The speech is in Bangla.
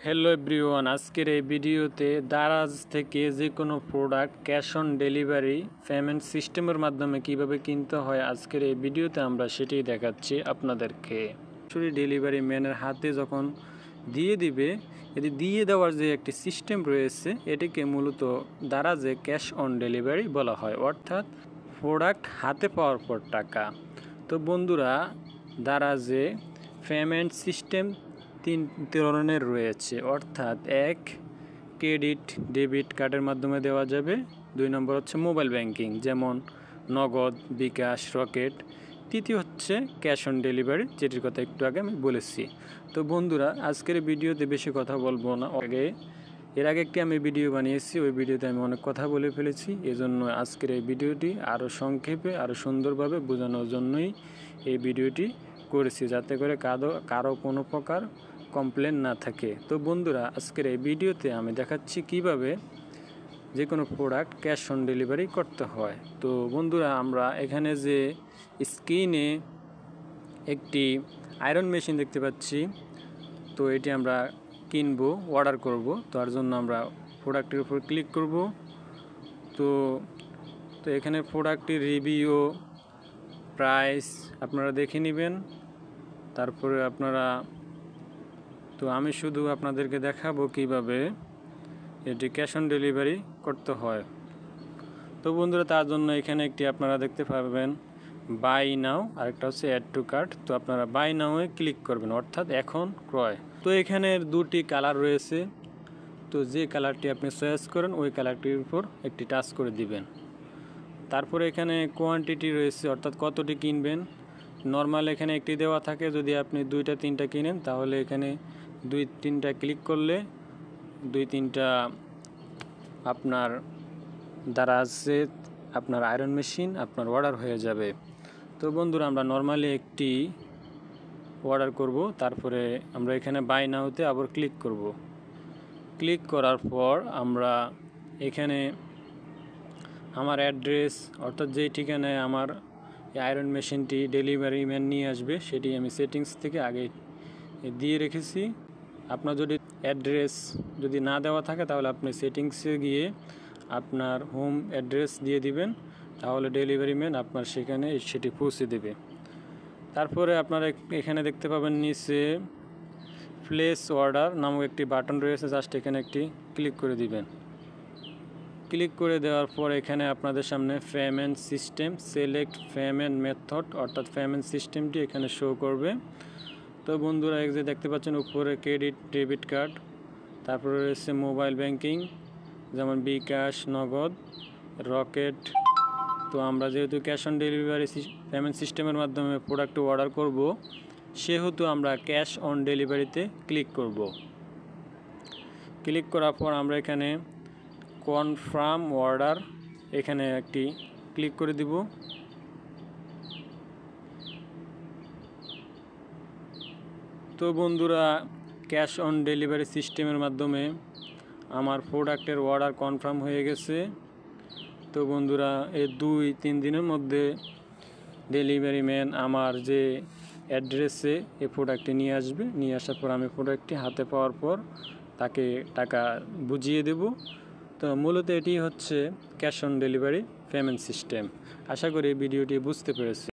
হ্যালো এভরিওয়ান, আজকের এই ভিডিওতে দারাজ থেকে যে কোনো product cash on delivery payment সিস্টেমের মাধ্যমে কিভাবে কিনতে হয়, আজকের এই ভিডিওতে আমরা সেটাই দেখাচ্ছি আপনাদেরকে। সরাসরি ডেলিভারি ম্যানের হাতে যখন দিয়ে দিবে, এটি দিয়ে দেওয়ার যে একটি সিস্টেম রয়েছে এটিকে মূলত দারাজে ক্যাশ অন ডেলিভারি বলা হয়, অর্থাৎ প্রোডাক্ট হাতে পাওয়ার পর টাকা। তো বন্ধুরা, দারাজে পেমেন্ট সিস্টেম তিন ধরনের রয়েছে, অর্থাৎ এক, ক্রেডিট ডেবিট কার্ডের মাধ্যমে দেওয়া যাবে। 2 নম্বর হচ্ছে মোবাইল ব্যাংকিং, যেমন নগদ, বিকাশ, রকেট। তৃতীয় হচ্ছে ক্যাশ অন ডেলিভারি, যেটির কথা একটু আগে আমি বলেছি। তো বন্ধুরা, আজকের ভিডিওতে বেশি কথা বলবো না। এর আগে একটি আমি ভিডিও বানিয়েছি, ওই ভিডিওতে আমি অনেক কথা বলে ফেলেছি। এজন্য আজকের এই ভিডিওটি আরও সংক্ষেপে আরও সুন্দরভাবে বোঝানোর জন্যই এই ভিডিওটি করেছি, যাতে করে কারো কোনো প্রকার কমপ্লেন না থাকে। তো বন্ধুরা, আজকের এই ভিডিওতে আমি দেখাচ্ছি কিভাবে যে কোনো প্রোডাক্ট ক্যাশ অন ডেলিভারি করতে হয়। তো বন্ধুরা, আমরা এখানে যে স্ক্রিনে একটি আয়রন মেশিন দেখতে পাচ্ছি, তো এটি আমরা কিনবো, অর্ডার করব। তার জন্য আমরা প্রোডাক্টের উপর ক্লিক করব। তো এখানে প্রোডাক্টের রিভিউ, প্রাইস আপনারা দেখে নেবেন। তারপরে আমি শুধু আপনাদেরকে দেখাবো কিভাবে এটি ক্যাশ অন ডেলিভারি করতে হয়। তো বন্ধুরা, তার জন্য এখানে একটি আপনারা দেখতে পাবেন বাই নাও, আরেকটা হচ্ছে অ্যাড টু কার্ট। তো আপনারা বাই নাওয়ে ক্লিক করবেন, অর্থাৎ এখন ক্রয়। তো এখানে দুটি কালার রয়েছে, তো যে কালারটি আপনি চয়েস করেন ওই কালারটির উপর একটি টাচ করে দিবেন। তারপরে এখানে কোয়ান্টিটি রয়েছে, অর্থাৎ কতটি কিনবেন। নর্মাল এখানে একটি দেওয়া থাকে, যদি আপনি 2টা 3টা কিনেন তাহলে এখানে 2-3টা ক্লিক করলে 2-3টা আপনার দ্বারা আছে আপনার আয়রন মেশিন আপনার অর্ডার হয়ে যাবে। তো বন্ধুরা, আমরা নর্মালি একটি অর্ডার করব। তারপরে আমরা এখানে বাই নাওতে আবার ক্লিক করব। ক্লিক করার পর আমরা এখানে আমার অ্যাড্রেস, অর্থাৎ যেই ঠিকানায় আমার আয়রন মেশিনটি ডেলিভারি ম্যান নিয়ে আসবে, সেটি আমি সেটিংস থেকে আগে দিয়ে রেখেছি। আপনার যদি অ্যাড্রেস যদি না দেওয়া থাকে তাহলে আপনি সেটিংসে গিয়ে আপনার হোম অ্যাড্রেস দিয়ে দিবেন, তাহলে ডেলিভারি ম্যান আপনার সেখানে সেটি পৌঁছে দেবে। তারপরে আপনারা এখানে দেখতে পাবেন নিচে প্লেস অর্ডার নামক একটি বাটন রয়েছে, জাস্ট এখানে একটি ক্লিক করে দিবেন। ক্লিক করে দেওয়ার পর এখানে আপনাদের সামনে payment system, select payment method, অর্থাৎ পেমেন্ট সিস্টেমটি এখানে শো করবে। তো বন্ধুরা, এই যে দেখতে পাচ্ছেন উপরে ক্রেডিট ডেবিট কার্ড, তারপরে রয়েছে মোবাইল ব্যাংকিং, যেমন বিকাশ, নগদ, রকেট। তো আমরা যেহেতু ক্যাশ অন ডেলিভারি পেমেন্ট সিস্টেমের মাধ্যমে প্রোডাক্ট অর্ডার করব, সেহেতু আমরা ক্যাশ অন ডেলিভারিতে ক্লিক করব। ক্লিক করার পর আমরা এখানে কনফার্ম অর্ডার এখানে একটি ক্লিক করে দিব। তো বন্ধুরা, ক্যাশ অন ডেলিভারি সিস্টেমের মাধ্যমে আমার প্রোডাক্টের অর্ডার কনফার্ম হয়ে গেছে। তো বন্ধুরা, এই 2-3 দিনের মধ্যে ডেলিভারি ম্যান আমার যে অ্যাড্রেসে এই প্রোডাক্টটি নিয়ে আসবে। নিয়ে আসার পর আমি প্রোডাক্টটি হাতে পাওয়ার পর তাকে টাকা বুঝিয়ে দেব। তো মূলত এটি হচ্ছে cash on delivery payment system. আশা করি ভিডিওটি বুঝতে পেরেছি।